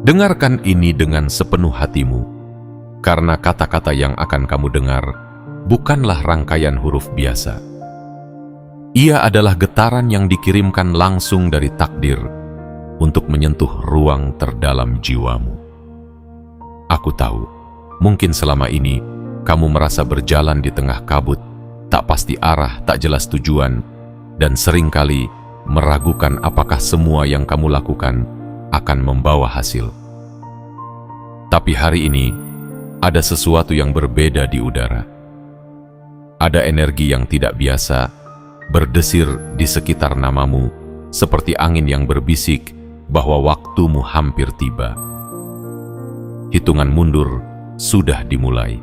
Dengarkan ini dengan sepenuh hatimu, karena kata-kata yang akan kamu dengar bukanlah rangkaian huruf biasa. Ia adalah getaran yang dikirimkan langsung dari takdir untuk menyentuh ruang terdalam jiwamu. Aku tahu, mungkin selama ini kamu merasa berjalan di tengah kabut, tak pasti arah, tak jelas tujuan, dan seringkali meragukan apakah semua yang kamu lakukan akan membawa hasil. Tapi hari ini, ada sesuatu yang berbeda di udara. Ada energi yang tidak biasa, berdesir di sekitar namamu, seperti angin yang berbisik bahwa waktumu hampir tiba. Hitungan mundur sudah dimulai.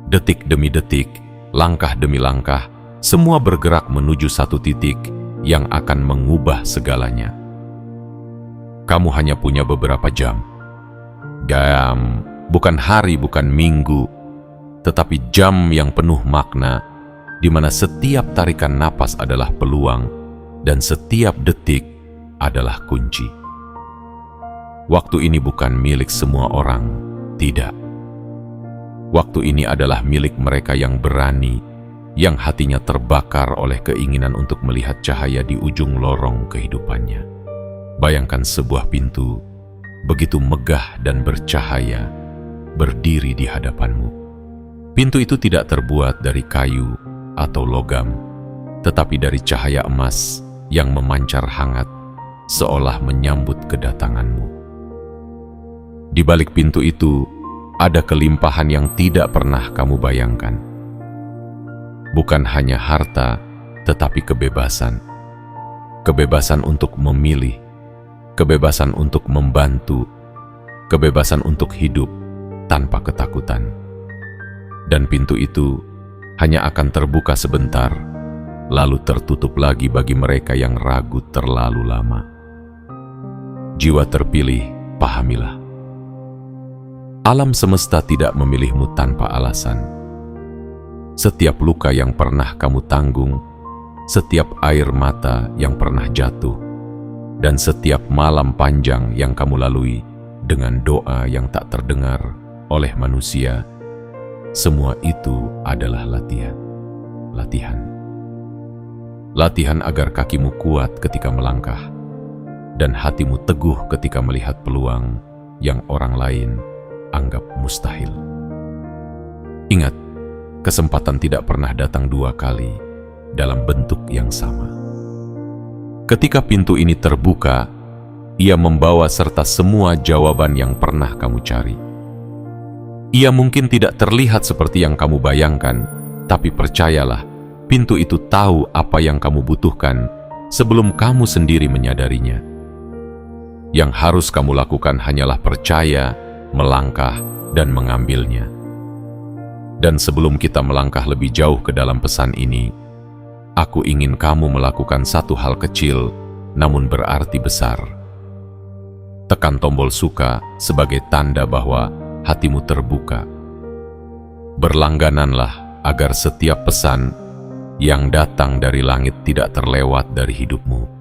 Detik demi detik, langkah demi langkah, semua bergerak menuju satu titik yang akan mengubah segalanya. Kamu hanya punya beberapa jam. Bukan hari, bukan minggu, tetapi jam yang penuh makna, di mana setiap tarikan napas adalah peluang dan setiap detik adalah kunci. Waktu ini bukan milik semua orang, tidak. Waktu ini adalah milik mereka yang berani, yang hatinya terbakar oleh keinginan untuk melihat cahaya di ujung lorong kehidupannya. Bayangkan sebuah pintu, begitu megah dan bercahaya, berdiri di hadapanmu. Pintu itu tidak terbuat dari kayu atau logam, tetapi dari cahaya emas yang memancar hangat, seolah menyambut kedatanganmu. Di balik pintu itu, ada kelimpahan yang tidak pernah kamu bayangkan. Bukan hanya harta, tetapi kebebasan. Kebebasan untuk memilih, kebebasan untuk membantu, kebebasan untuk hidup tanpa ketakutan. Dan pintu itu hanya akan terbuka sebentar, lalu tertutup lagi bagi mereka yang ragu terlalu lama. Jiwa terpilih, pahamilah. Alam semesta tidak memilihmu tanpa alasan. Setiap luka yang pernah kamu tanggung, setiap air mata yang pernah jatuh, dan setiap malam panjang yang kamu lalui dengan doa yang tak terdengar oleh manusia, semua itu adalah latihan. Latihan agar kakimu kuat ketika melangkah, dan hatimu teguh ketika melihat peluang yang orang lain anggap mustahil. Ingat, kesempatan tidak pernah datang dua kali dalam bentuk yang sama. Ketika pintu ini terbuka, ia membawa serta semua jawaban yang pernah kamu cari. Ia mungkin tidak terlihat seperti yang kamu bayangkan, tapi percayalah, pintu itu tahu apa yang kamu butuhkan sebelum kamu sendiri menyadarinya. Yang harus kamu lakukan hanyalah percaya, melangkah, dan mengambilnya. Dan sebelum kita melangkah lebih jauh ke dalam pesan ini, aku ingin kamu melakukan satu hal kecil, namun berarti besar. Tekan tombol suka sebagai tanda bahwa hatimu terbuka. Berlanggananlah agar setiap pesan yang datang dari langit tidak terlewat dari hidupmu.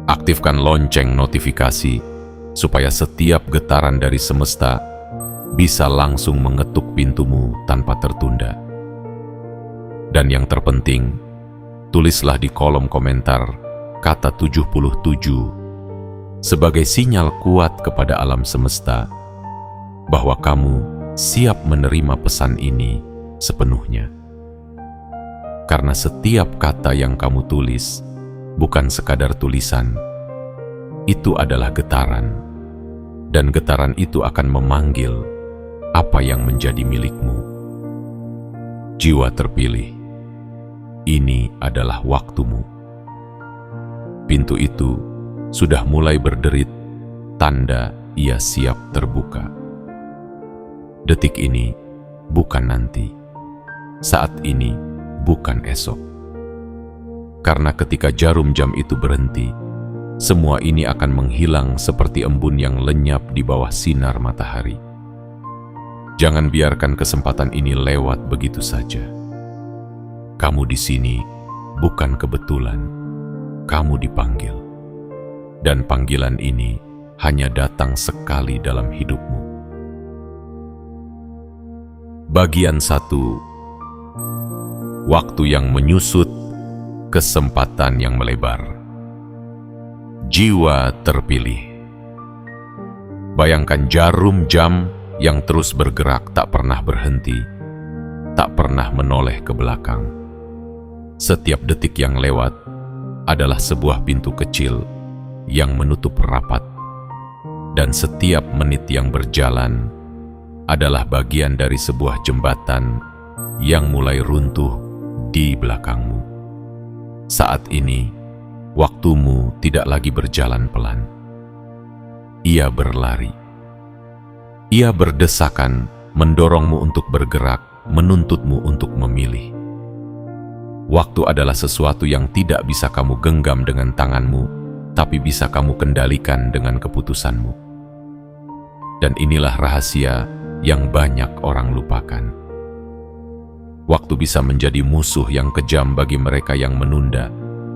Aktifkan lonceng notifikasi supaya setiap getaran dari semesta bisa langsung mengetuk pintumu tanpa tertunda. Dan yang terpenting, tulislah di kolom komentar kata 77 sebagai sinyal kuat kepada alam semesta bahwa kamu siap menerima pesan ini sepenuhnya. Karena setiap kata yang kamu tulis bukan sekadar tulisan, itu adalah getaran, dan getaran itu akan memanggil apa yang menjadi milikmu. Jiwa terpilih, ini adalah waktumu. Pintu itu sudah mulai berderit, tanda ia siap terbuka. Detik ini bukan nanti, saat ini bukan esok. Karena ketika jarum jam itu berhenti, semua ini akan menghilang seperti embun yang lenyap di bawah sinar matahari. Jangan biarkan kesempatan ini lewat begitu saja. Kamu di sini bukan kebetulan, kamu dipanggil. Dan panggilan ini hanya datang sekali dalam hidupmu. Bagian 1. Waktu yang menyusut, kesempatan yang melebar. Jiwa terpilih. Bayangkan jarum jam yang terus bergerak, tak pernah berhenti, tak pernah menoleh ke belakang. Setiap detik yang lewat adalah sebuah pintu kecil yang menutup rapat, dan setiap menit yang berjalan adalah bagian dari sebuah jembatan yang mulai runtuh di belakangmu. Saat ini, waktumu tidak lagi berjalan pelan. Ia berlari. Ia berdesakan, mendorongmu untuk bergerak, menuntutmu untuk memilih. Waktu adalah sesuatu yang tidak bisa kamu genggam dengan tanganmu, tapi bisa kamu kendalikan dengan keputusanmu. Dan inilah rahasia yang banyak orang lupakan. Waktu bisa menjadi musuh yang kejam bagi mereka yang menunda,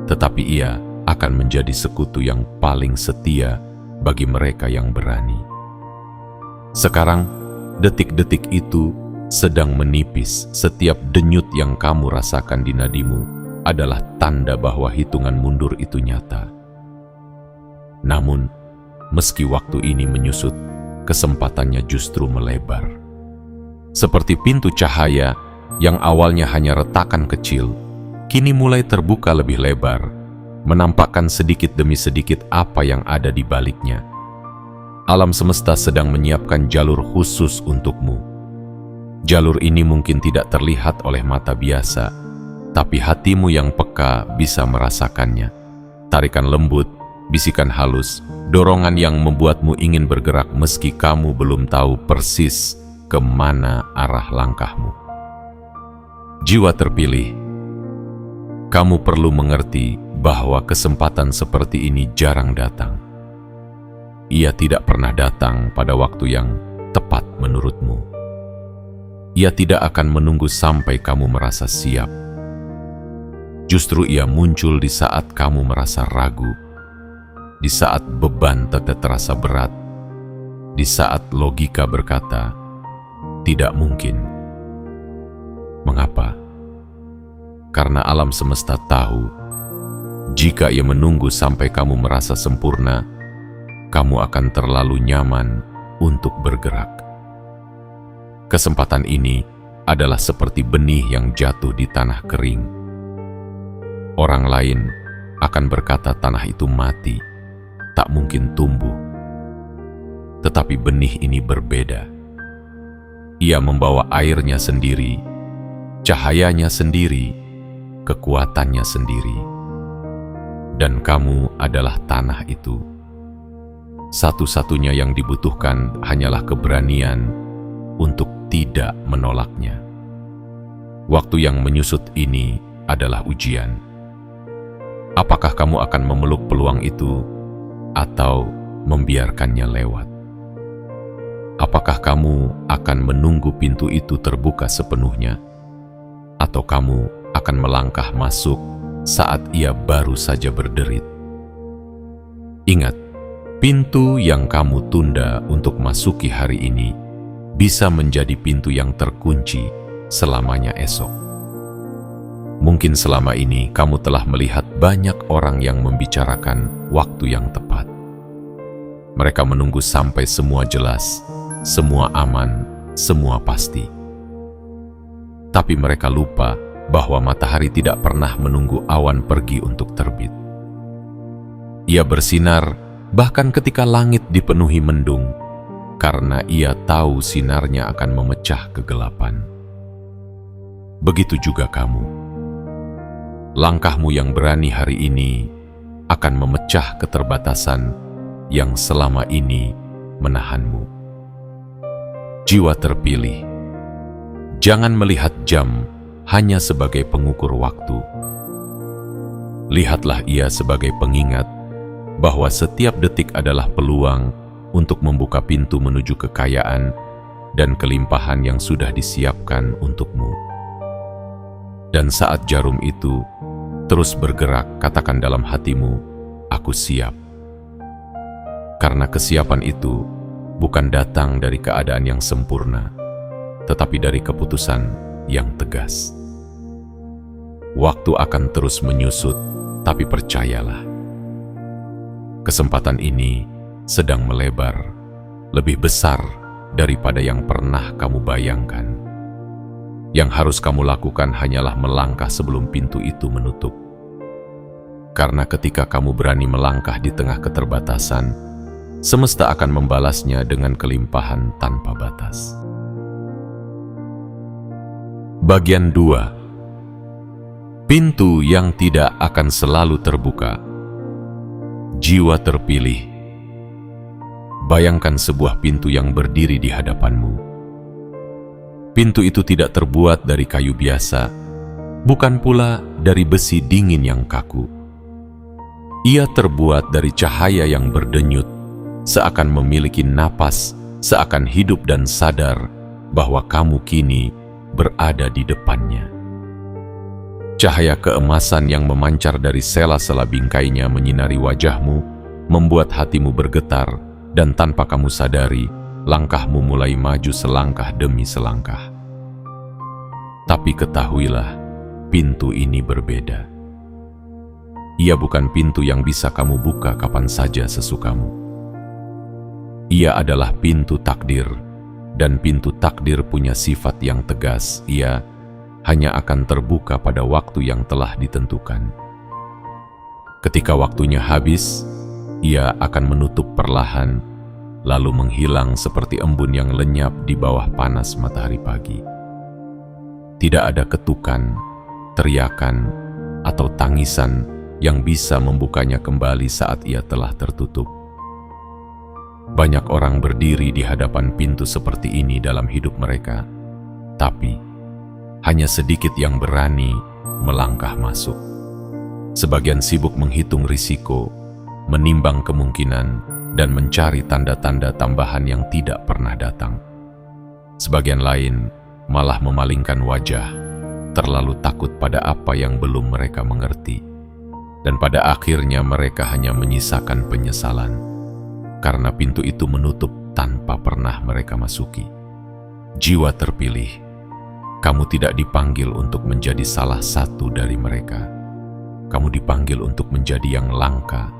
tetapi ia akan menjadi sekutu yang paling setia bagi mereka yang berani. Sekarang, detik-detik itu sedang menipis. Setiap denyut yang kamu rasakan di nadimu adalah tanda bahwa hitungan mundur itu nyata. Namun, meski waktu ini menyusut, kesempatannya justru melebar. Seperti pintu cahaya yang awalnya hanya retakan kecil, kini mulai terbuka lebih lebar, menampakkan sedikit demi sedikit apa yang ada di baliknya. Alam semesta sedang menyiapkan jalur khusus untukmu. Jalur ini mungkin tidak terlihat oleh mata biasa, tapi hatimu yang peka bisa merasakannya. Tarikan lembut, bisikan halus, dorongan yang membuatmu ingin bergerak meski kamu belum tahu persis kemana arah langkahmu. Jiwa terpilih, kamu perlu mengerti bahwa kesempatan seperti ini jarang datang. Ia tidak pernah datang pada waktu yang tepat menurutmu. Ia tidak akan menunggu sampai kamu merasa siap. Justru ia muncul di saat kamu merasa ragu, di saat beban terasa berat, di saat logika berkata, tidak mungkin. Mengapa? Karena alam semesta tahu, jika ia menunggu sampai kamu merasa sempurna, kamu akan terlalu nyaman untuk bergerak. Kesempatan ini adalah seperti benih yang jatuh di tanah kering. Orang lain akan berkata tanah itu mati, tak mungkin tumbuh. Tetapi benih ini berbeda. Ia membawa airnya sendiri, cahayanya sendiri, kekuatannya sendiri. Dan kamu adalah tanah itu. Satu-satunya yang dibutuhkan hanyalah keberanian untuk tidak menolaknya. Waktu yang menyusut ini adalah ujian. Apakah kamu akan memeluk peluang itu atau membiarkannya lewat? Apakah kamu akan menunggu pintu itu terbuka sepenuhnya, atau kamu akan melangkah masuk saat ia baru saja berderit? Ingat, pintu yang kamu tunda untuk masuki hari ini bisa menjadi pintu yang terkunci selamanya esok. Mungkin selama ini kamu telah melihat banyak orang yang membicarakan waktu yang tepat. Mereka menunggu sampai semua jelas, semua aman, semua pasti. Tapi mereka lupa bahwa matahari tidak pernah menunggu awan pergi untuk terbit. Ia bersinar bahkan ketika langit dipenuhi mendung, karena ia tahu sinarnya akan memecah kegelapan. Begitu juga kamu. Langkahmu yang berani hari ini akan memecah keterbatasan yang selama ini menahanmu. Jiwa terpilih, jangan melihat jam hanya sebagai pengukur waktu. Lihatlah ia sebagai pengingat bahwa setiap detik adalah peluang untuk membuka pintu menuju kekayaan dan kelimpahan yang sudah disiapkan untukmu. Dan saat jarum itu terus bergerak, katakan dalam hatimu, aku siap. Karena kesiapan itu bukan datang dari keadaan yang sempurna, tetapi dari keputusan yang tegas. Waktu akan terus menyusut, tapi percayalah, kesempatan ini sedang melebar, lebih besar daripada yang pernah kamu bayangkan. Yang harus kamu lakukan hanyalah melangkah sebelum pintu itu menutup. Karena ketika kamu berani melangkah di tengah keterbatasan, semesta akan membalasnya dengan kelimpahan tanpa batas. Bagian 2. Pintu yang tidak akan selalu terbuka. Jiwa terpilih. Bayangkan sebuah pintu yang berdiri di hadapanmu. Pintu itu tidak terbuat dari kayu biasa, bukan pula dari besi dingin yang kaku. Ia terbuat dari cahaya yang berdenyut, seakan memiliki napas, seakan hidup dan sadar bahwa kamu kini berada di depannya. Cahaya keemasan yang memancar dari sela-sela bingkainya menyinari wajahmu, membuat hatimu bergetar, dan tanpa kamu sadari, langkahmu mulai maju selangkah demi selangkah. Tapi ketahuilah, pintu ini berbeda. Ia bukan pintu yang bisa kamu buka kapan saja sesukamu. Ia adalah pintu takdir, dan pintu takdir punya sifat yang tegas. Ia hanya akan terbuka pada waktu yang telah ditentukan. Ketika waktunya habis, ia akan menutup perlahan, lalu menghilang seperti embun yang lenyap di bawah panas matahari pagi. Tidak ada ketukan, teriakan, atau tangisan yang bisa membukanya kembali saat ia telah tertutup. Banyak orang berdiri di hadapan pintu seperti ini dalam hidup mereka, tapi hanya sedikit yang berani melangkah masuk. Sebagian sibuk menghitung risiko, menimbang kemungkinan, dan mencari tanda-tanda tambahan yang tidak pernah datang. Sebagian lain malah memalingkan wajah, terlalu takut pada apa yang belum mereka mengerti. Dan pada akhirnya mereka hanya menyisakan penyesalan, karena pintu itu menutup tanpa pernah mereka masuki. Jiwa terpilih, kamu tidak dipanggil untuk menjadi salah satu dari mereka. Kamu dipanggil untuk menjadi yang langka,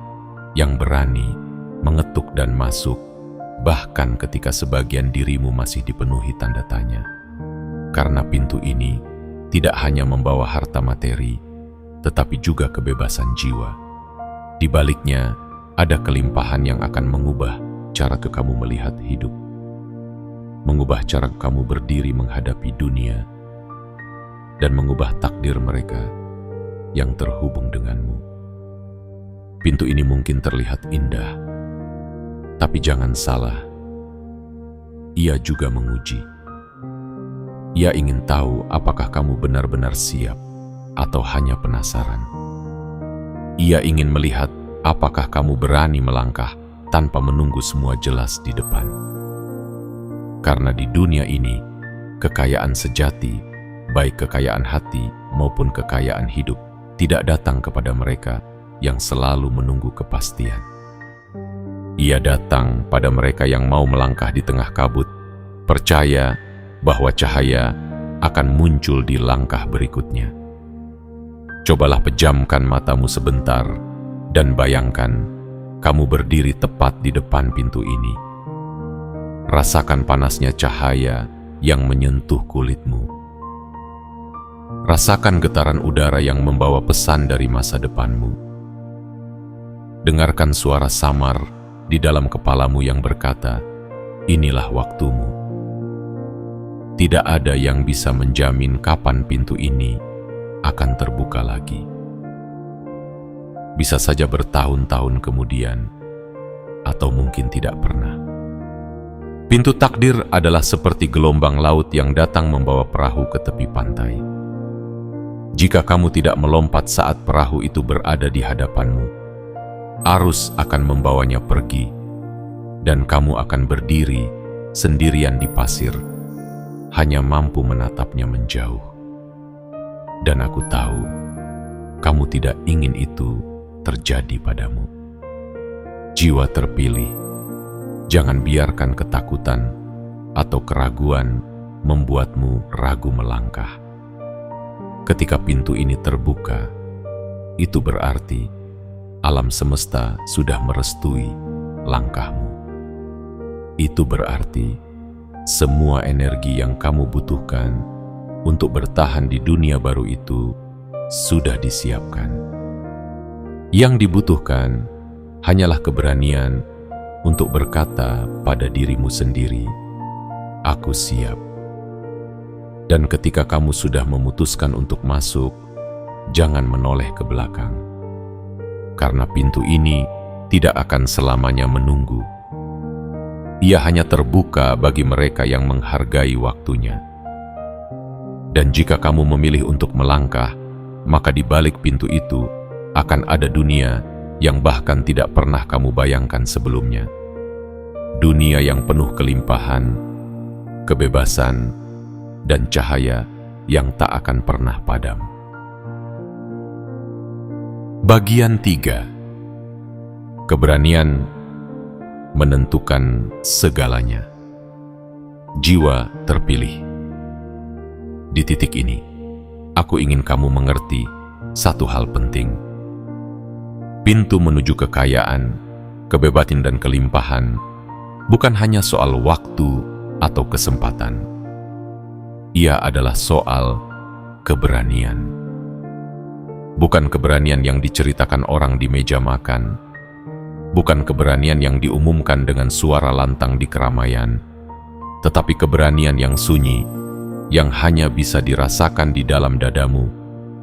yang berani, mengetuk dan masuk, bahkan ketika sebagian dirimu masih dipenuhi tanda tanya. Karena pintu ini tidak hanya membawa harta materi, tetapi juga kebebasan jiwa. Di baliknya, ada kelimpahan yang akan mengubah cara kamu melihat hidup, mengubah cara kamu berdiri menghadapi dunia, dan mengubah takdir mereka yang terhubung denganmu. Pintu ini mungkin terlihat indah, tapi jangan salah, ia juga menguji. Ia ingin tahu apakah kamu benar-benar siap atau hanya penasaran. Ia ingin melihat apakah kamu berani melangkah tanpa menunggu semua jelas di depan. Karena di dunia ini, kekayaan sejati, baik kekayaan hati maupun kekayaan hidup, tidak datang kepada mereka yang selalu menunggu kepastian. Ia datang pada mereka yang mau melangkah di tengah kabut, percaya bahwa cahaya akan muncul di langkah berikutnya. Cobalah pejamkan matamu sebentar dan bayangkan kamu berdiri tepat di depan pintu ini. Rasakan panasnya cahaya yang menyentuh kulitmu. Rasakan getaran udara yang membawa pesan dari masa depanmu. Dengarkan suara samar di dalam kepalamu yang berkata, "Inilah waktumu." Tidak ada yang bisa menjamin kapan pintu ini akan terbuka lagi. Bisa saja bertahun-tahun kemudian, atau mungkin tidak pernah. Pintu takdir adalah seperti gelombang laut yang datang membawa perahu ke tepi pantai. Jika kamu tidak melompat saat perahu itu berada di hadapanmu, arus akan membawanya pergi, dan kamu akan berdiri sendirian di pasir, hanya mampu menatapnya menjauh. Dan aku tahu, kamu tidak ingin itu terjadi padamu. Jiwa terpilih, Jangan biarkan ketakutan atau keraguan membuatmu ragu melangkah. Ketika pintu ini terbuka, itu berarti alam semesta sudah merestui langkahmu. Itu berarti semua energi yang kamu butuhkan untuk bertahan di dunia baru itu sudah disiapkan. Yang dibutuhkan hanyalah keberanian untuk berkata pada dirimu sendiri, "Aku siap." Dan ketika kamu sudah memutuskan untuk masuk, jangan menoleh ke belakang. Karena pintu ini tidak akan selamanya menunggu. Ia hanya terbuka bagi mereka yang menghargai waktunya. Dan jika kamu memilih untuk melangkah, maka di balik pintu itu akan ada dunia yang bahkan tidak pernah kamu bayangkan sebelumnya. Dunia yang penuh kelimpahan, kebebasan, dan cahaya yang tak akan pernah padam. Bagian 3. Keberanian menentukan segalanya. Jiwa terpilih. Di titik ini, aku ingin kamu mengerti satu hal penting. Pintu menuju kekayaan, kebebasan dan kelimpahan bukan hanya soal waktu atau kesempatan. Ia adalah soal keberanian. Bukan keberanian yang diceritakan orang di meja makan, bukan keberanian yang diumumkan dengan suara lantang di keramaian, tetapi keberanian yang sunyi, yang hanya bisa dirasakan di dalam dadamu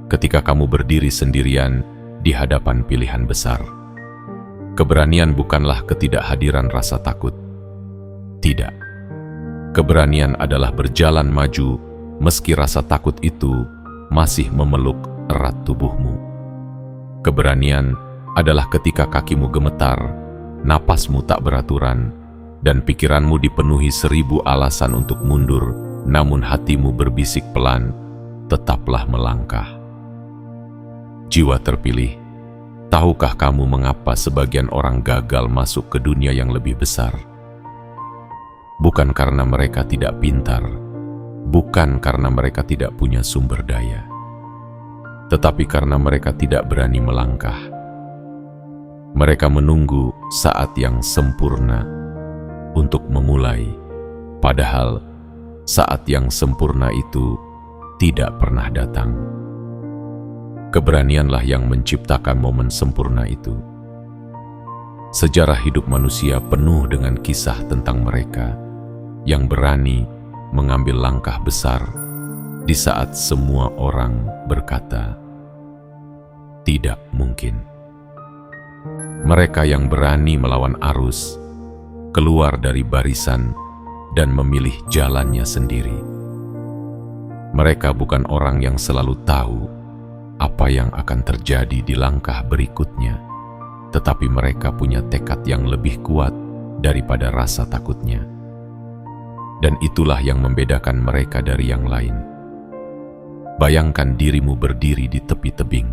ketika kamu berdiri sendirian di hadapan pilihan besar. Keberanian bukanlah ketidakhadiran rasa takut. Tidak. Keberanian adalah berjalan maju meski rasa takut itu masih memeluk erat tubuhmu. Keberanian adalah ketika kakimu gemetar, napasmu tak beraturan, dan pikiranmu dipenuhi 1000 alasan untuk mundur, namun hatimu berbisik pelan, tetaplah melangkah. Jiwa terpilih, tahukah kamu mengapa sebagian orang gagal masuk ke dunia yang lebih besar? Bukan karena mereka tidak pintar, bukan karena mereka tidak punya sumber daya, tetapi karena mereka tidak berani melangkah. Mereka menunggu saat yang sempurna untuk memulai, padahal saat yang sempurna itu tidak pernah datang. Keberanianlah yang menciptakan momen sempurna itu. Sejarah hidup manusia penuh dengan kisah tentang mereka yang berani mengambil langkah besar di saat semua orang berkata, "Tidak mungkin." Mereka yang berani melawan arus, keluar dari barisan, dan memilih jalannya sendiri. Mereka bukan orang yang selalu tahu apa yang akan terjadi di langkah berikutnya, tetapi mereka punya tekad yang lebih kuat daripada rasa takutnya. Dan itulah yang membedakan mereka dari yang lain. Bayangkan dirimu berdiri di tepi tebing.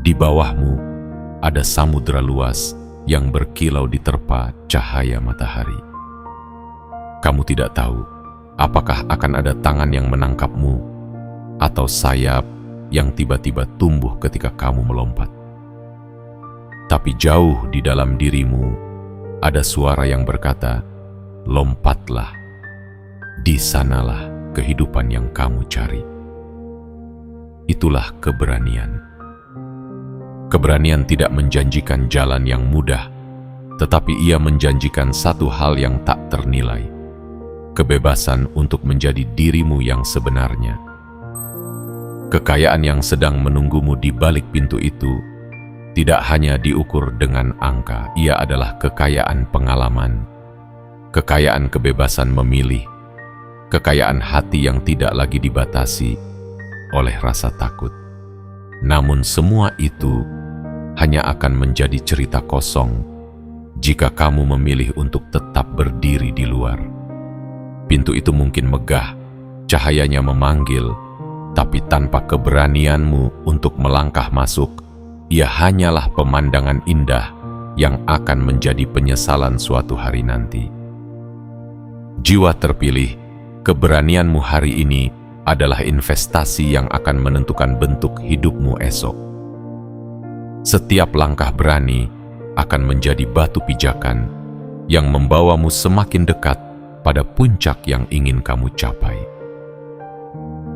Di bawahmu ada samudera luas yang berkilau diterpa cahaya matahari. Kamu tidak tahu apakah akan ada tangan yang menangkapmu atau sayap yang tiba-tiba tumbuh ketika kamu melompat. Tapi jauh di dalam dirimu ada suara yang berkata, "Lompatlah, di sanalah kehidupan yang kamu cari." Itulah keberanian. Keberanian tidak menjanjikan jalan yang mudah, tetapi ia menjanjikan satu hal yang tak ternilai: kebebasan untuk menjadi dirimu yang sebenarnya. Kekayaan yang sedang menunggumu di balik pintu itu tidak hanya diukur dengan angka, ia adalah kekayaan pengalaman, kekayaan kebebasan memilih, kekayaan hati yang tidak lagi dibatasi oleh rasa takut. Namun semua itu hanya akan menjadi cerita kosong jika kamu memilih untuk tetap berdiri di luar. Pintu itu mungkin megah, cahayanya memanggil, tapi tanpa keberanianmu untuk melangkah masuk, ia hanyalah pemandangan indah yang akan menjadi penyesalan suatu hari nanti. Jiwa terpilih, keberanianmu hari ini adalah investasi yang akan menentukan bentuk hidupmu esok. Setiap langkah berani akan menjadi batu pijakan yang membawamu semakin dekat pada puncak yang ingin kamu capai.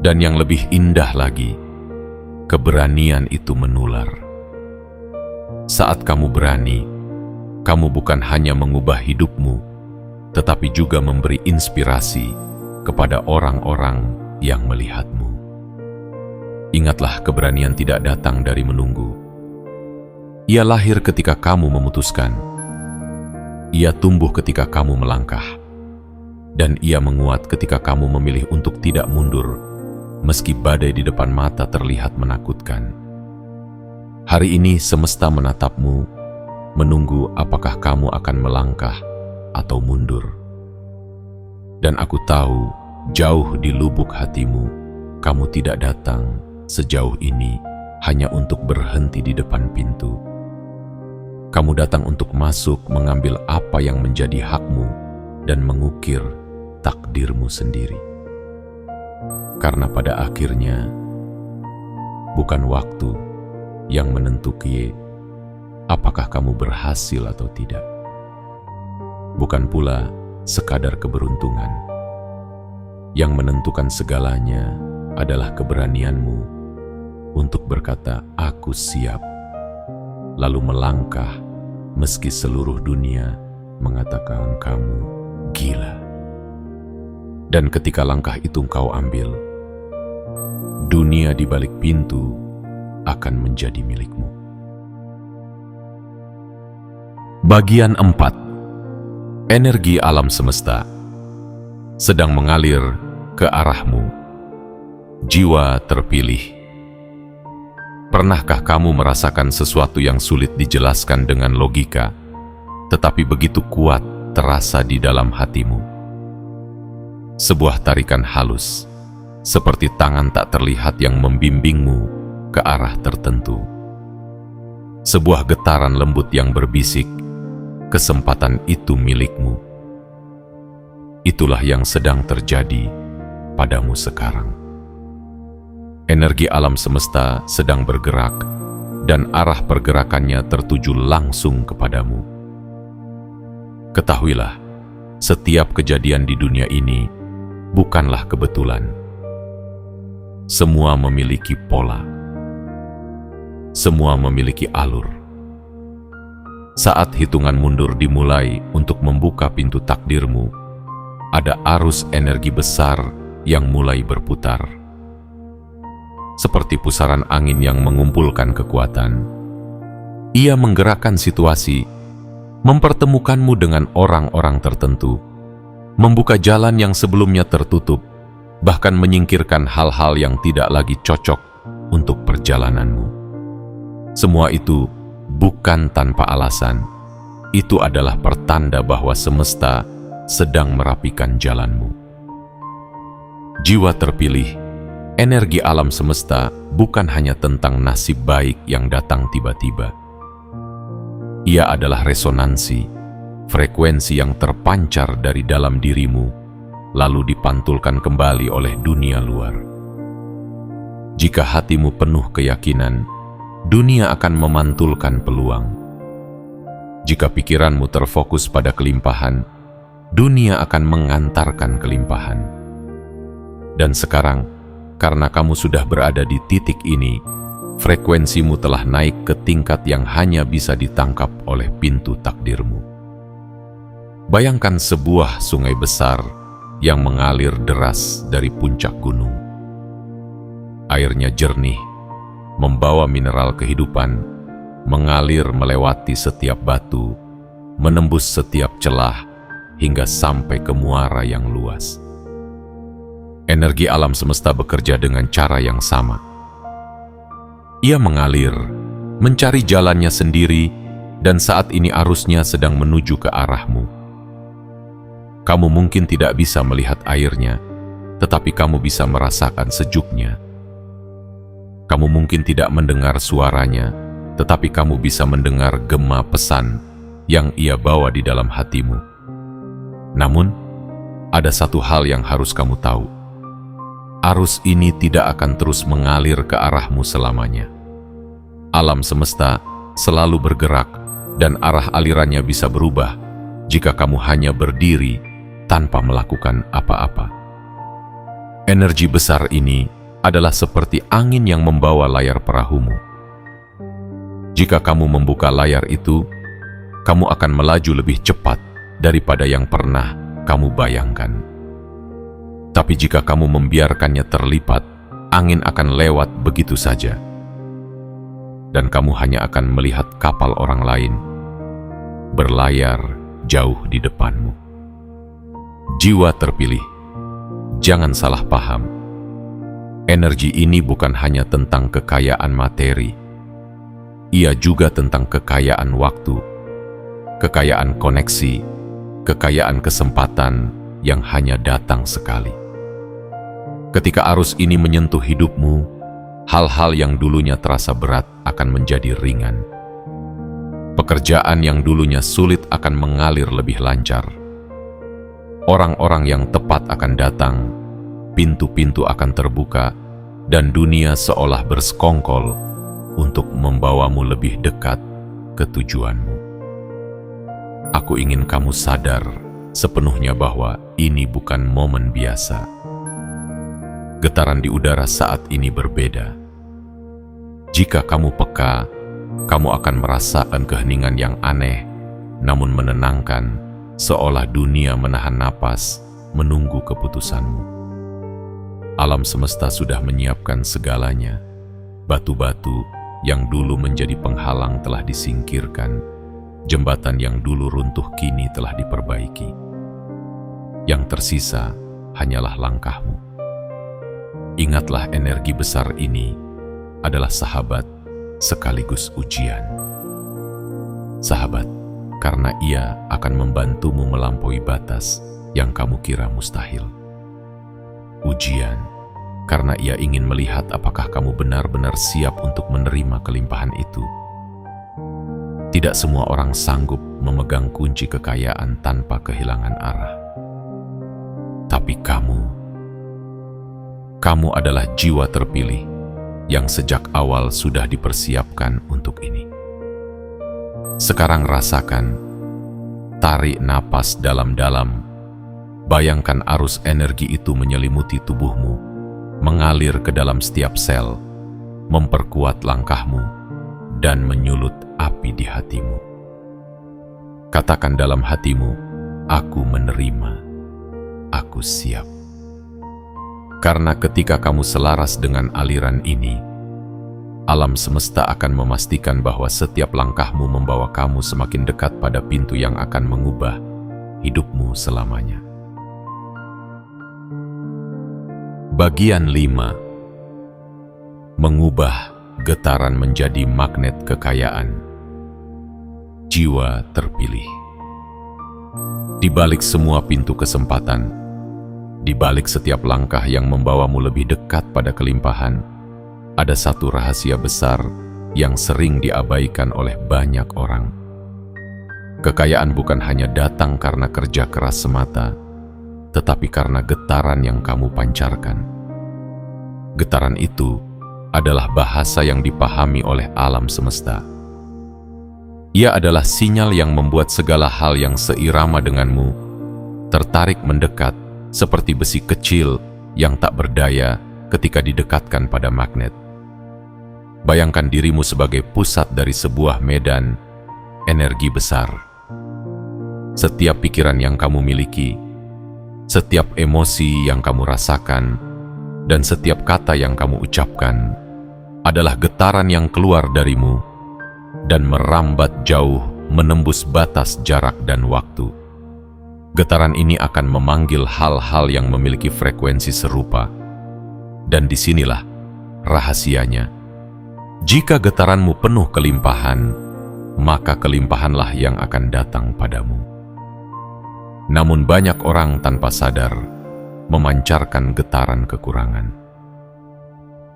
Dan yang lebih indah lagi, keberanian itu menular. Saat kamu berani, kamu bukan hanya mengubah hidupmu, tetapi juga memberi inspirasi kepada orang-orang yang melihatmu. Ingatlah, keberanian tidak datang dari menunggu. Ia lahir ketika kamu memutuskan. Ia tumbuh ketika kamu melangkah. Dan ia menguat ketika kamu memilih untuk tidak mundur, meski badai di depan mata terlihat menakutkan. Hari ini semesta menatapmu, menunggu apakah kamu akan melangkah atau mundur. Dan aku tahu, jauh di lubuk hatimu, kamu tidak datang sejauh ini hanya untuk berhenti di depan pintu. Kamu datang untuk masuk, mengambil apa yang menjadi hakmu, dan mengukir takdirmu sendiri. Karena pada akhirnya, bukan waktu yang menentukan apakah kamu berhasil atau tidak. Bukan pula sekadar keberuntungan. Yang menentukan segalanya adalah keberanianmu untuk berkata, "Aku siap," lalu melangkah meski seluruh dunia mengatakan kamu gila. Dan ketika langkah itu kau ambil, dunia di balik pintu akan menjadi milikmu. Bagian 4. Energi alam semesta sedang mengalir ke arahmu. Jiwa terpilih. Pernahkah kamu merasakan sesuatu yang sulit dijelaskan dengan logika, tetapi begitu kuat terasa di dalam hatimu? Sebuah tarikan halus, seperti tangan tak terlihat yang membimbingmu ke arah tertentu. Sebuah getaran lembut yang berbisik, kesempatan itu milikmu. Itulah yang sedang terjadi padamu sekarang. Energi alam semesta sedang bergerak, dan arah pergerakannya tertuju langsung kepadamu. Ketahuilah, setiap kejadian di dunia ini bukanlah kebetulan. Semua memiliki pola. Semua memiliki alur. Saat hitungan mundur dimulai untuk membuka pintu takdirmu, ada arus energi besar yang mulai berputar. Seperti pusaran angin yang mengumpulkan kekuatan. Ia menggerakkan situasi, mempertemukanmu dengan orang-orang tertentu, membuka jalan yang sebelumnya tertutup, bahkan menyingkirkan hal-hal yang tidak lagi cocok untuk perjalananmu. Semua itu bukan tanpa alasan. Itu adalah pertanda bahwa semesta sedang merapikan jalanmu. Jiwa terpilih, energi alam semesta bukan hanya tentang nasib baik yang datang tiba-tiba. Ia adalah resonansi, frekuensi yang terpancar dari dalam dirimu, lalu dipantulkan kembali oleh dunia luar. Jika hatimu penuh keyakinan, dunia akan memantulkan peluang. Jika pikiranmu terfokus pada kelimpahan, dunia akan mengantarkan kelimpahan. Dan sekarang, karena kamu sudah berada di titik ini, frekuensimu telah naik ke tingkat yang hanya bisa ditangkap oleh pintu takdirmu. Bayangkan sebuah sungai besar yang mengalir deras dari puncak gunung. Airnya jernih, membawa mineral kehidupan, mengalir melewati setiap batu, menembus setiap celah, hingga sampai ke muara yang luas. Energi alam semesta bekerja dengan cara yang sama. Ia mengalir, mencari jalannya sendiri, dan saat ini arusnya sedang menuju ke arahmu. Kamu mungkin tidak bisa melihat airnya, tetapi kamu bisa merasakan sejuknya. Kamu mungkin tidak mendengar suaranya, tetapi kamu bisa mendengar gema pesan yang Ia bawa di dalam hatimu. Namun, ada satu hal yang harus kamu tahu. Arus ini tidak akan terus mengalir ke arahmu selamanya. Alam semesta selalu bergerak dan arah alirannya bisa berubah jika kamu hanya berdiri tanpa melakukan apa-apa. Energi besar ini adalah seperti angin yang membawa layar perahumu. Jika kamu membuka layar itu, kamu akan melaju lebih cepat daripada yang pernah kamu bayangkan. Tapi jika kamu membiarkannya terlipat, angin akan lewat begitu saja. Dan kamu hanya akan melihat kapal orang lain berlayar jauh di depanmu. Jiwa terpilih, jangan salah paham. Energi ini bukan hanya tentang kekayaan materi. Ia juga tentang kekayaan waktu, kekayaan koneksi, kekayaan kesempatan yang hanya datang sekali. Ketika arus ini menyentuh hidupmu, hal-hal yang dulunya terasa berat akan menjadi ringan. Pekerjaan yang dulunya sulit akan mengalir lebih lancar. Orang-orang yang tepat akan datang, pintu-pintu akan terbuka, dan dunia seolah bersekongkol untuk membawamu lebih dekat ke tujuanmu. Aku ingin kamu sadar sepenuhnya bahwa ini bukan momen biasa. Getaran di udara saat ini berbeda. Jika kamu peka, kamu akan merasakan keheningan yang aneh, namun menenangkan, seolah dunia menahan napas, menunggu keputusanmu. Alam semesta sudah menyiapkan segalanya. Batu-batu yang dulu menjadi penghalang telah disingkirkan. Jembatan yang dulu runtuh kini telah diperbaiki. Yang tersisa hanyalah langkahmu. Ingatlah, energi besar ini adalah sahabat sekaligus ujian. Sahabat, karena ia akan membantumu melampaui batas yang kamu kira mustahil. Ujian, karena ia ingin melihat apakah kamu benar-benar siap untuk menerima kelimpahan itu. Tidak semua orang sanggup memegang kunci kekayaan tanpa kehilangan arah. Tapi kamu adalah jiwa terpilih yang sejak awal sudah dipersiapkan untuk ini. Sekarang rasakan, tarik napas dalam-dalam, bayangkan arus energi itu menyelimuti tubuhmu, mengalir ke dalam setiap sel, memperkuat langkahmu, dan menyulut api di hatimu. Katakan dalam hatimu, aku menerima, aku siap. Karena ketika kamu selaras dengan aliran ini, alam semesta akan memastikan bahwa setiap langkahmu membawa kamu semakin dekat pada pintu yang akan mengubah hidupmu selamanya. Bagian 5. Mengubah getaran menjadi magnet kekayaan. Jiwa terpilih. Di balik semua pintu kesempatan, di balik setiap langkah yang membawamu lebih dekat pada kelimpahan, ada satu rahasia besar yang sering diabaikan oleh banyak orang. Kekayaan bukan hanya datang karena kerja keras semata, tetapi karena getaran yang kamu pancarkan. Getaran itu adalah bahasa yang dipahami oleh alam semesta. Ia adalah sinyal yang membuat segala hal yang seirama denganmu tertarik mendekat, seperti besi kecil yang tak berdaya ketika didekatkan pada magnet. Bayangkan dirimu sebagai pusat dari sebuah medan energi besar. Setiap pikiran yang kamu miliki, setiap emosi yang kamu rasakan, dan setiap kata yang kamu ucapkan adalah getaran yang keluar darimu dan merambat jauh menembus batas jarak dan waktu. Getaran ini akan memanggil hal-hal yang memiliki frekuensi serupa. Dan disinilah rahasianya. Jika getaranmu penuh kelimpahan, maka kelimpahanlah yang akan datang padamu. Namun banyak orang tanpa sadar memancarkan getaran kekurangan.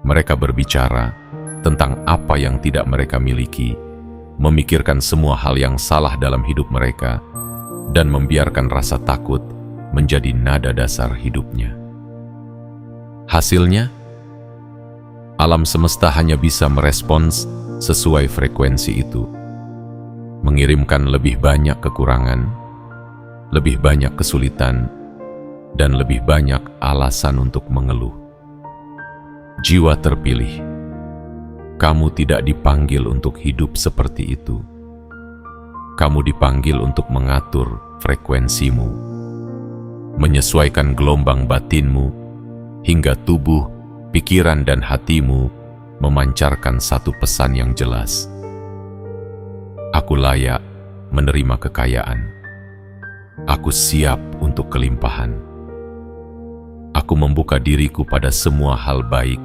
Mereka berbicara tentang apa yang tidak mereka miliki memikirkan semua hal yang salah dalam hidup mereka, dan membiarkan rasa takut menjadi nada dasar hidupnya. Hasilnya, alam semesta hanya bisa merespons sesuai frekuensi itu, mengirimkan lebih banyak kekurangan, lebih banyak kesulitan, dan lebih banyak alasan untuk mengeluh. Jiwa terpilih, kamu tidak dipanggil untuk hidup seperti itu. Kamu dipanggil untuk mengatur frekuensimu, menyesuaikan gelombang batinmu, hingga tubuh, pikiran, dan hatimu memancarkan satu pesan yang jelas. Aku layak menerima kekayaan. Aku siap untuk kelimpahan. Aku membuka diriku pada semua hal baik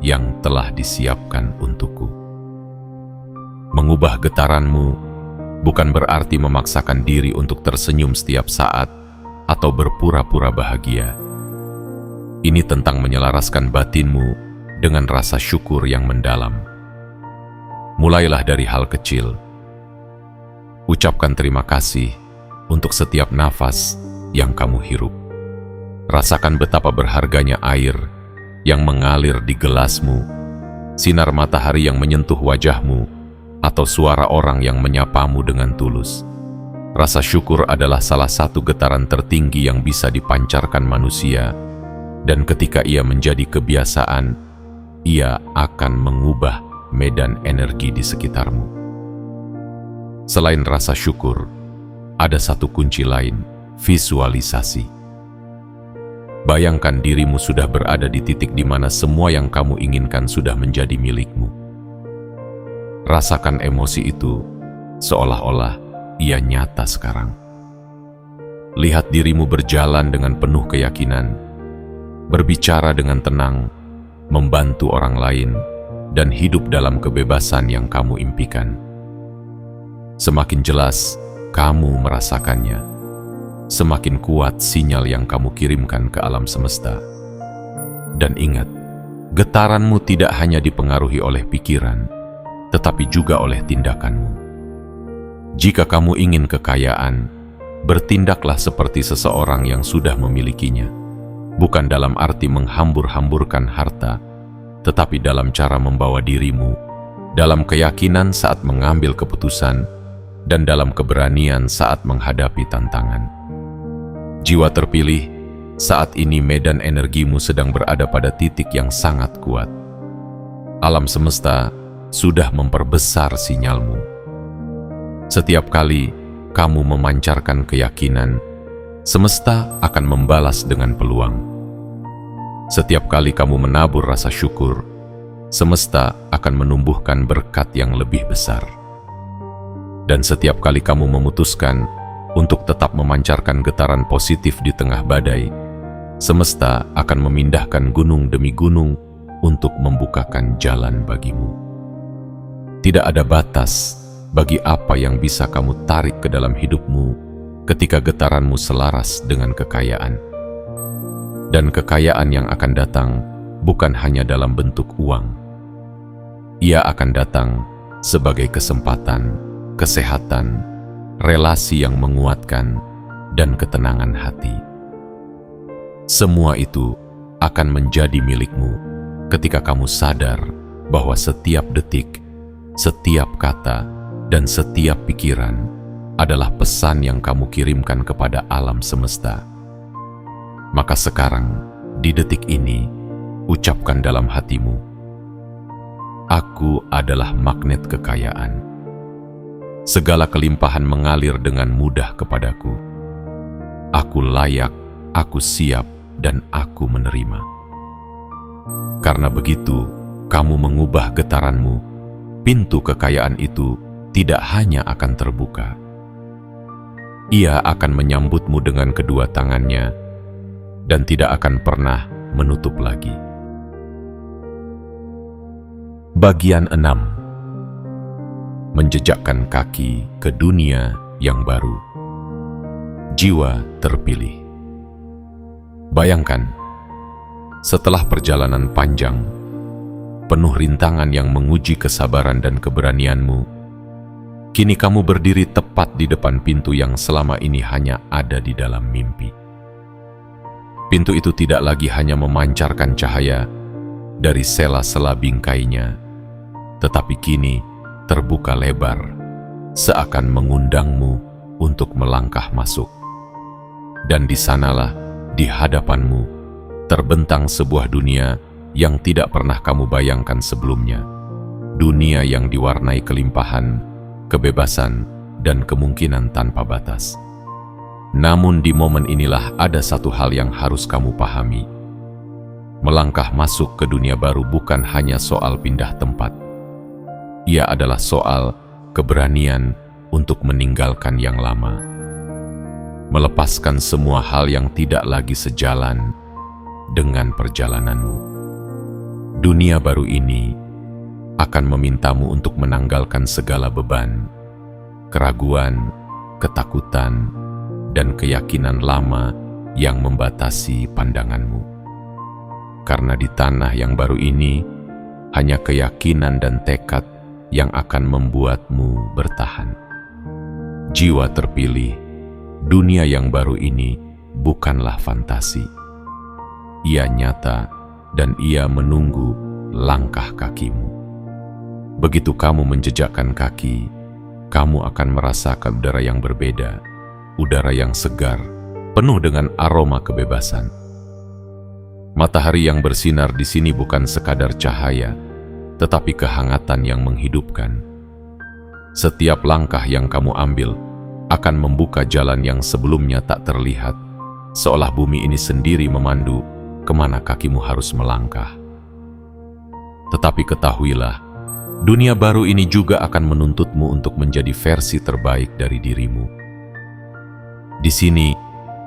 yang telah disiapkan untukku. Mengubah getaranmu bukan berarti memaksakan diri untuk tersenyum setiap saat atau berpura-pura bahagia. Ini tentang menyelaraskan batinmu dengan rasa syukur yang mendalam. Mulailah dari hal kecil. Ucapkan terima kasih untuk setiap nafas yang kamu hirup. Rasakan betapa berharganya air yang mengalir di gelasmu, sinar matahari yang menyentuh wajahmu, atau suara orang yang menyapamu dengan tulus. Rasa syukur adalah salah satu getaran tertinggi yang bisa dipancarkan manusia, dan ketika ia menjadi kebiasaan, ia akan mengubah medan energi di sekitarmu. Selain rasa syukur, ada satu kunci lain, visualisasi. Bayangkan dirimu sudah berada di titik di mana semua yang kamu inginkan sudah menjadi milikmu. Rasakan emosi itu seolah-olah ia nyata sekarang. Lihat dirimu berjalan dengan penuh keyakinan, berbicara dengan tenang, membantu orang lain, dan hidup dalam kebebasan yang kamu impikan. Semakin jelas kamu merasakannya, semakin kuat sinyal yang kamu kirimkan ke alam semesta. Dan ingat, getaranmu tidak hanya dipengaruhi oleh pikiran, tetapi juga oleh tindakanmu. Jika kamu ingin kekayaan, bertindaklah seperti seseorang yang sudah memilikinya, bukan dalam arti menghambur-hamburkan harta, tetapi dalam cara membawa dirimu, dalam keyakinan saat mengambil keputusan, dan dalam keberanian saat menghadapi tantangan. Jiwa terpilih, saat ini medan energimu sedang berada pada titik yang sangat kuat. Alam semesta sudah memperbesar sinyalmu. Setiap kali kamu memancarkan keyakinan, semesta akan membalas dengan peluang. Setiap kali kamu menabur rasa syukur, semesta akan menumbuhkan berkat yang lebih besar. Dan setiap kali kamu memutuskan untuk tetap memancarkan getaran positif di tengah badai, semesta akan memindahkan gunung demi gunung untuk membukakan jalan bagimu. Tidak ada batas bagi apa yang bisa kamu tarik ke dalam hidupmu ketika getaranmu selaras dengan kekayaan. Dan kekayaan yang akan datang bukan hanya dalam bentuk uang. Ia akan datang sebagai kesempatan, kesehatan, relasi yang menguatkan, dan ketenangan hati. Semua itu akan menjadi milikmu ketika kamu sadar bahwa setiap detik, setiap kata, dan setiap pikiran adalah pesan yang kamu kirimkan kepada alam semesta. Maka sekarang, di detik ini, ucapkan dalam hatimu, "Aku adalah magnet kekayaan. Segala kelimpahan mengalir dengan mudah kepadaku. Aku layak, aku siap, dan aku menerima." Karena begitu, kamu mengubah getaranmu. Pintu kekayaan itu tidak hanya akan terbuka. Ia akan menyambutmu dengan kedua tangannya dan tidak akan pernah menutup lagi. Bagian 6. Menjejakkan kaki ke dunia yang baru. Jiwa terpilih. Bayangkan, setelah perjalanan panjang, penuh rintangan yang menguji kesabaran dan keberanianmu, Kini kamu berdiri tepat di depan pintu yang selama ini hanya ada di dalam mimpi. Pintu itu tidak lagi hanya memancarkan cahaya dari sela-sela bingkainya, tetapi kini terbuka lebar, seakan mengundangmu untuk melangkah masuk. Dan di sanalah, di hadapanmu, terbentang sebuah dunia yang tidak pernah kamu bayangkan sebelumnya. Dunia yang diwarnai kelimpahan, kebebasan, dan kemungkinan tanpa batas. Namun di momen inilah ada satu hal yang harus kamu pahami. Melangkah masuk ke dunia baru bukan hanya soal pindah tempat. Ia adalah soal keberanian untuk meninggalkan yang lama. Melepaskan semua hal yang tidak lagi sejalan dengan perjalananmu. Dunia baru ini akan memintamu untuk menanggalkan segala beban, keraguan, ketakutan, dan keyakinan lama yang membatasi pandanganmu. Karena di tanah yang baru ini, hanya keyakinan dan tekad yang akan membuatmu bertahan. Jiwa terpilih, dunia yang baru ini bukanlah fantasi. Ia nyata dan ia menunggu langkah kakimu. Begitu kamu menjejakkan kaki, kamu akan merasakan udara yang berbeda, udara yang segar, penuh dengan aroma kebebasan. Matahari yang bersinar di sini bukan sekadar cahaya, tetapi kehangatan yang menghidupkan. Setiap langkah yang kamu ambil akan membuka jalan yang sebelumnya tak terlihat, seolah bumi ini sendiri memandu kemana kakimu harus melangkah. Tetapi ketahuilah, dunia baru ini juga akan menuntutmu untuk menjadi versi terbaik dari dirimu. Di sini,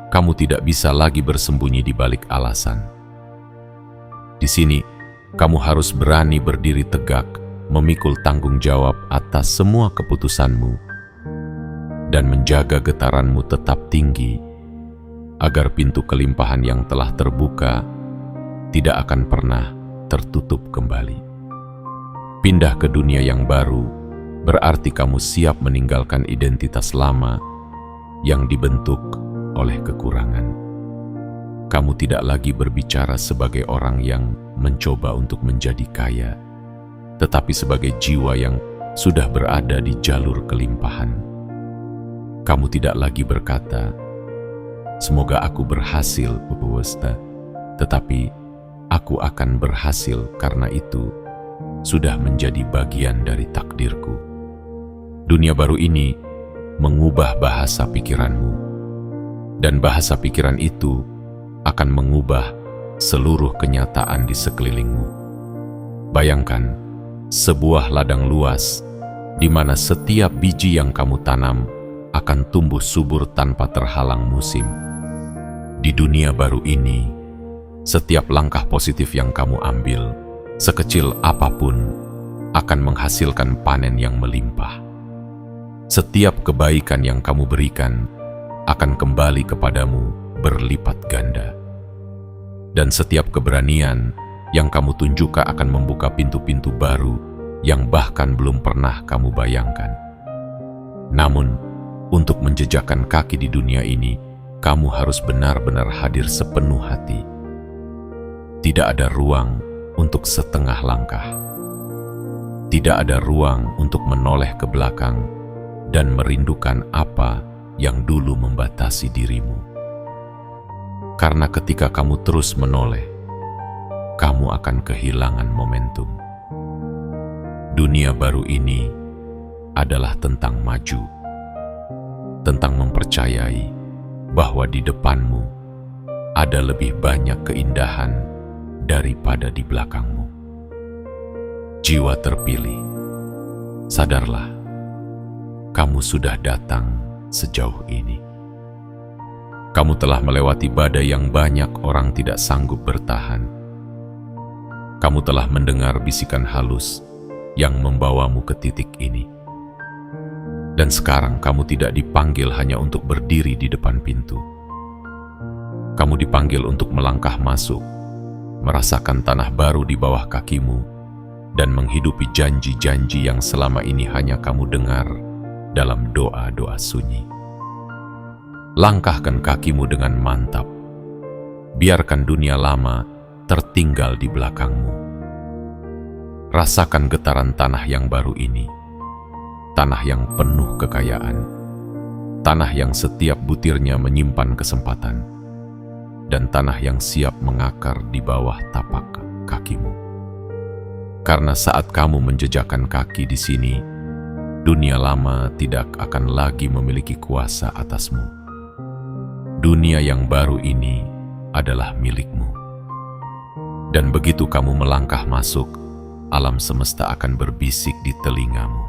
kamu tidak bisa lagi bersembunyi di balik alasan. Di sini, kamu harus berani berdiri tegak, memikul tanggung jawab atas semua keputusanmu, dan menjaga getaranmu tetap tinggi, agar pintu kelimpahan yang telah terbuka tidak akan pernah tertutup kembali. Pindah ke dunia yang baru berarti kamu siap meninggalkan identitas lama yang dibentuk oleh kekurangan. Kamu tidak lagi berbicara sebagai orang yang mencoba untuk menjadi kaya, tetapi sebagai jiwa yang sudah berada di jalur kelimpahan. Kamu tidak lagi berkata, "Semoga aku berhasil, Bubuwesta," tetapi aku akan berhasil karena itu sudah menjadi bagian dari takdirku. Dunia baru ini mengubah bahasa pikiranmu, dan bahasa pikiran itu akan mengubah seluruh kenyataan di sekelilingmu. Bayangkan sebuah ladang luas di mana setiap biji yang kamu tanam akan tumbuh subur tanpa terhalang musim. Di dunia baru ini, setiap langkah positif yang kamu ambil, sekecil apapun, akan menghasilkan panen yang melimpah. Setiap kebaikan yang kamu berikan akan kembali kepadamu berlipat ganda. Dan setiap keberanian yang kamu tunjukkan akan membuka pintu-pintu baru yang bahkan belum pernah kamu bayangkan. Namun, untuk menjejakkan kaki di dunia ini, kamu harus benar-benar hadir sepenuh hati. Tidak ada ruang untuk setengah langkah. Tidak ada ruang untuk menoleh ke belakang dan merindukan apa yang dulu membatasi dirimu. Karena ketika kamu terus menoleh, kamu akan kehilangan momentum. Dunia baru ini adalah tentang maju, tentang mempercayai bahwa di depanmu ada lebih banyak keindahan daripada di belakangmu. Jiwa terpilih, sadarlah, kamu sudah datang sejauh ini. Kamu telah melewati badai yang banyak orang tidak sanggup bertahan. Kamu telah mendengar bisikan halus yang membawamu ke titik ini. Dan sekarang kamu tidak dipanggil hanya untuk berdiri di depan pintu. Kamu dipanggil untuk melangkah masuk, merasakan tanah baru di bawah kakimu, dan menghidupi janji-janji yang selama ini hanya kamu dengar dalam doa-doa sunyi. Langkahkan kakimu dengan mantap. Biarkan dunia lama tertinggal di belakangmu. Rasakan getaran tanah yang baru ini. Tanah yang penuh kekayaan. Tanah yang setiap butirnya menyimpan kesempatan. Dan tanah yang siap mengakar di bawah tapak kakimu. Karena saat kamu menjejakkan kaki di sini, dunia lama tidak akan lagi memiliki kuasa atasmu. Dunia yang baru ini adalah milikmu. Dan begitu kamu melangkah masuk, alam semesta akan berbisik di telingamu.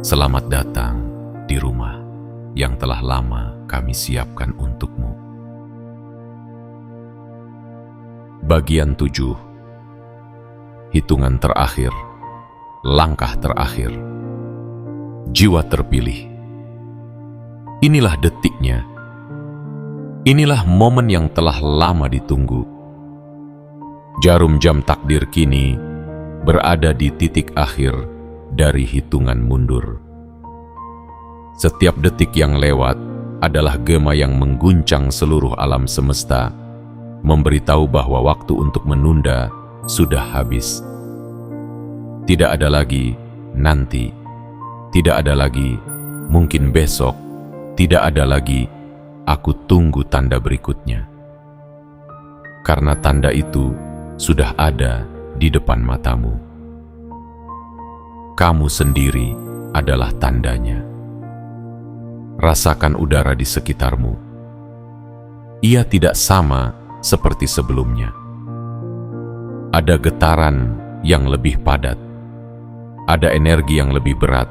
Selamat datang di rumah yang telah lama kami siapkan untukmu. Bagian 7. Hitungan terakhir, langkah terakhir, jiwa terpilih. Inilah detiknya. Inilah momen yang telah lama ditunggu. Jarum jam takdir kini berada di titik akhir dari hitungan mundur. Setiap detik yang lewat adalah gema yang mengguncang seluruh alam semesta, memberitahu bahwa waktu untuk menunda sudah habis. Tidak ada lagi nanti, tidak ada lagi mungkin besok, tidak ada lagi aku tunggu tanda berikutnya. Karena tanda itu sudah ada di depan matamu. Kamu sendiri adalah tandanya. Rasakan udara di sekitarmu. Ia tidak sama seperti sebelumnya. Ada getaran yang lebih padat. Ada energi yang lebih berat,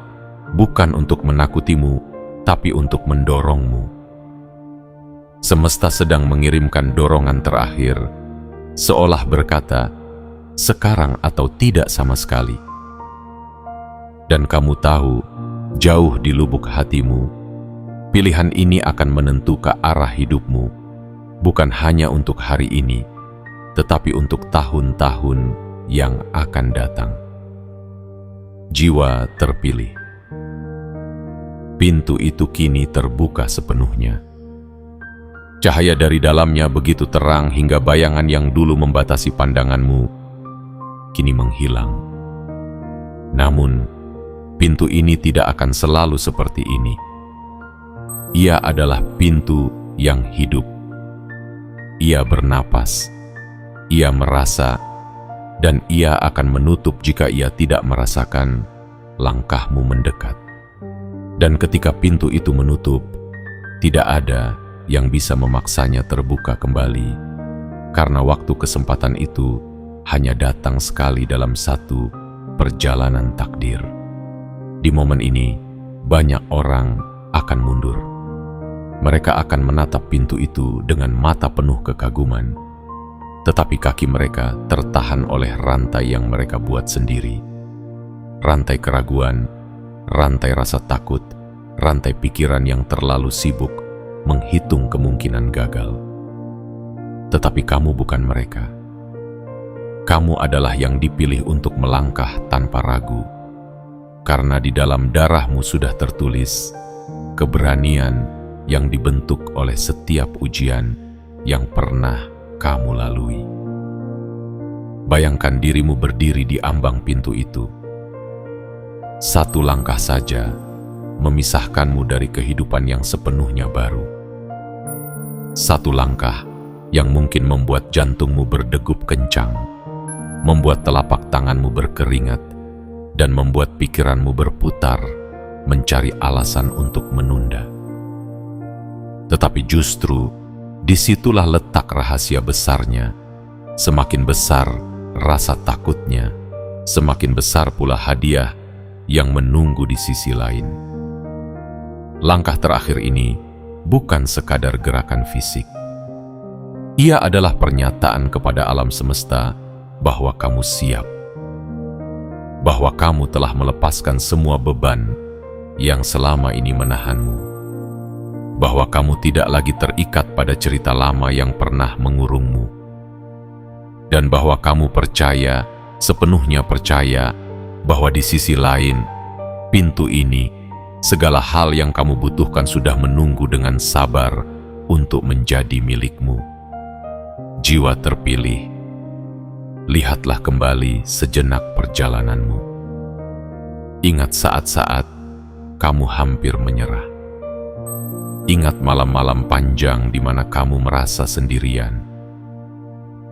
bukan untuk menakutimu, tapi untuk mendorongmu. Semesta sedang mengirimkan dorongan terakhir, seolah berkata, sekarang atau tidak sama sekali. Dan kamu tahu, jauh di lubuk hatimu, pilihan ini akan menentukan arah hidupmu, bukan hanya untuk hari ini, tetapi untuk tahun-tahun yang akan datang. Jiwa terpilih. Pintu itu kini terbuka sepenuhnya. Cahaya dari dalamnya begitu terang hingga bayangan yang dulu membatasi pandanganmu kini menghilang. Namun, pintu ini tidak akan selalu seperti ini. Ia adalah pintu yang hidup. Ia bernapas, ia merasa, dan ia akan menutup jika ia tidak merasakan langkahmu mendekat. Dan ketika pintu itu menutup, tidak ada yang bisa memaksanya terbuka kembali, karena waktu kesempatan itu hanya datang sekali dalam satu perjalanan takdir. Di momen ini, banyak orang akan mundur. Mereka akan menatap pintu itu dengan mata penuh kekaguman, tetapi kaki mereka tertahan oleh rantai yang mereka buat sendiri. Rantai keraguan, rantai rasa takut, rantai pikiran yang terlalu sibuk menghitung kemungkinan gagal. Tetapi kamu bukan mereka. Kamu adalah yang dipilih untuk melangkah tanpa ragu, karena di dalam darahmu sudah tertulis keberanian yang dibentuk oleh setiap ujian yang pernah kamu lalui. Bayangkan dirimu berdiri di ambang pintu itu. Satu langkah saja memisahkanmu dari kehidupan yang sepenuhnya baru. Satu langkah yang mungkin membuat jantungmu berdegup kencang, membuat telapak tanganmu berkeringat, dan membuat pikiranmu berputar mencari alasan untuk menunda. Tetapi justru disitulah letak rahasia besarnya. Semakin besar rasa takutnya, semakin besar pula hadiah yang menunggu di sisi lain. Langkah terakhir ini bukan sekadar gerakan fisik. Ia adalah pernyataan kepada alam semesta bahwa kamu siap, bahwa kamu telah melepaskan semua beban yang selama ini menahanmu, bahwa kamu tidak lagi terikat pada cerita lama yang pernah mengurungmu, dan bahwa kamu sepenuhnya percaya bahwa di sisi lain, pintu ini Segala hal yang kamu butuhkan sudah menunggu dengan sabar untuk menjadi milikmu. Jiwa terpilih, lihatlah kembali sejenak perjalananmu. Ingat saat-saat kamu hampir menyerah. Ingat malam-malam panjang di mana kamu merasa sendirian.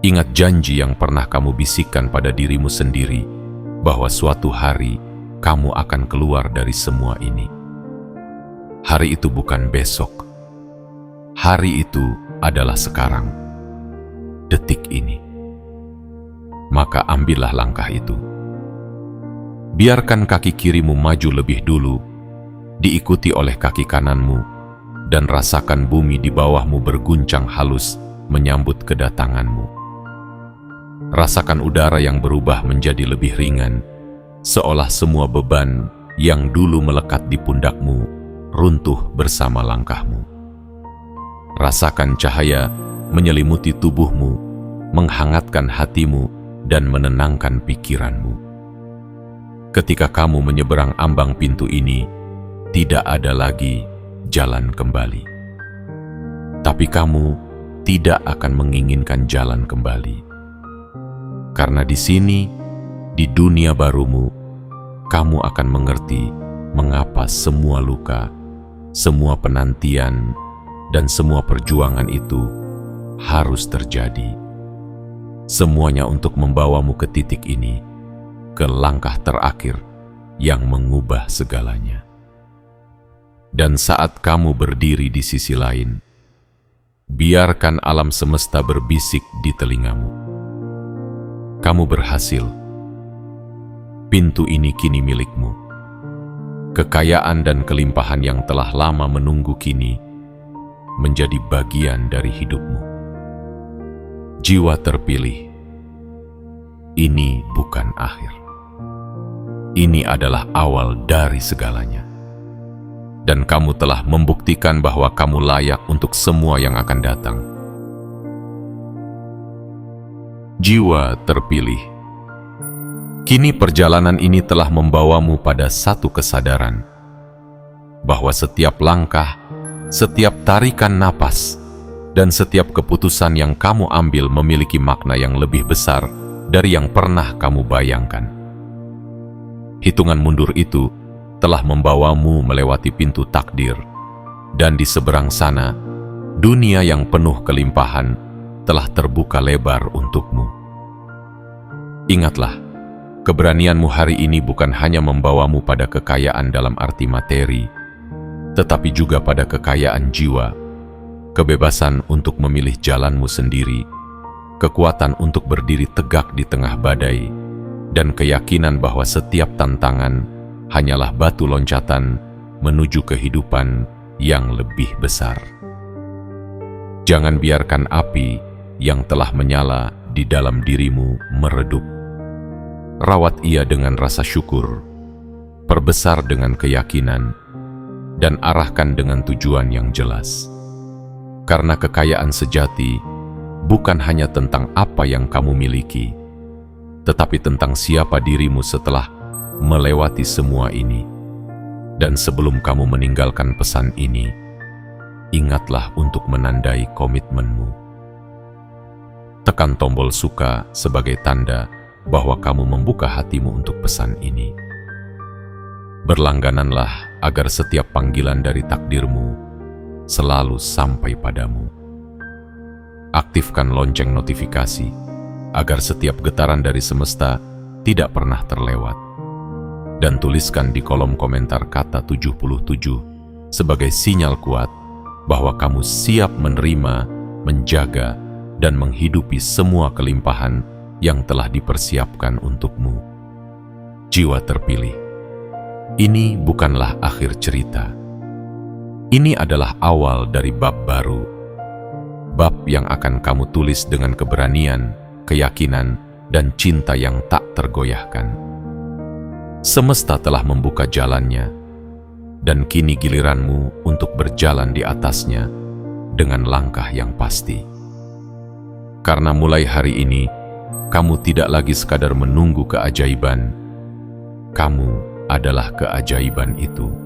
Ingat janji yang pernah kamu bisikkan pada dirimu sendiri bahwa suatu hari kamu akan keluar dari semua ini. Hari itu bukan besok. Hari itu adalah sekarang, detik ini. Maka ambillah langkah itu. Biarkan kaki kirimu maju lebih dulu, diikuti oleh kaki kananmu, dan rasakan bumi di bawahmu berguncang halus menyambut kedatanganmu. Rasakan udara yang berubah menjadi lebih ringan, seolah semua beban yang dulu melekat di pundakmu runtuh bersama langkahmu. Rasakan cahaya menyelimuti tubuhmu, menghangatkan hatimu, dan menenangkan pikiranmu. Ketika kamu menyeberang ambang pintu ini, tidak ada lagi jalan kembali. Tapi kamu tidak akan menginginkan jalan kembali. Karena di sini, di dunia barumu, kamu akan mengerti mengapa semua luka, semua penantian, dan semua perjuangan itu harus terjadi. Semuanya untuk membawamu ke titik ini, ke langkah terakhir yang mengubah segalanya. Dan saat kamu berdiri di sisi lain, biarkan alam semesta berbisik di telingamu. Kamu berhasil. Pintu ini kini milikmu. Kekayaan dan kelimpahan yang telah lama menunggu kini menjadi bagian dari hidupmu. Jiwa terpilih, ini bukan akhir. Ini adalah awal dari segalanya. Dan kamu telah membuktikan bahwa kamu layak untuk semua yang akan datang. Jiwa terpilih, kini perjalanan ini telah membawamu pada satu kesadaran, bahwa setiap langkah, setiap tarikan napas, dan setiap keputusan yang kamu ambil memiliki makna yang lebih besar dari yang pernah kamu bayangkan. Hitungan mundur itu telah membawamu melewati pintu takdir, dan di seberang sana, dunia yang penuh kelimpahan telah terbuka lebar untukmu. Ingatlah, keberanianmu hari ini bukan hanya membawamu pada kekayaan dalam arti materi, tetapi juga pada kekayaan jiwa, kebebasan untuk memilih jalanmu sendiri, kekuatan untuk berdiri tegak di tengah badai, dan keyakinan bahwa setiap tantangan hanyalah batu loncatan menuju kehidupan yang lebih besar. Jangan biarkan api yang telah menyala di dalam dirimu meredup. Rawat ia dengan rasa syukur, perbesar dengan keyakinan, dan arahkan dengan tujuan yang jelas. Karena kekayaan sejati bukan hanya tentang apa yang kamu miliki, tetapi tentang siapa dirimu setelah melewati semua ini. Dan sebelum kamu meninggalkan pesan ini, ingatlah untuk menandai komitmenmu. Tekan tombol suka sebagai tanda bahwa kamu membuka hatimu untuk pesan ini. Berlanggananlah agar setiap panggilan dari takdirmu selalu sampai padamu. Aktifkan lonceng notifikasi agar setiap getaran dari semesta tidak pernah terlewat. Dan tuliskan di kolom komentar kata 77 sebagai sinyal kuat bahwa kamu siap menerima, menjaga, dan menghidupi semua kelimpahan yang telah dipersiapkan untukmu. Jiwa terpilih, ini bukanlah akhir cerita. Ini adalah awal dari bab baru. Bab yang akan kamu tulis dengan keberanian, keyakinan, dan cinta yang tak tergoyahkan. Semesta telah membuka jalannya, dan kini giliranmu untuk berjalan di atasnya dengan langkah yang pasti. Karena mulai hari ini, kamu tidak lagi sekadar menunggu keajaiban. Kamu adalah keajaiban itu.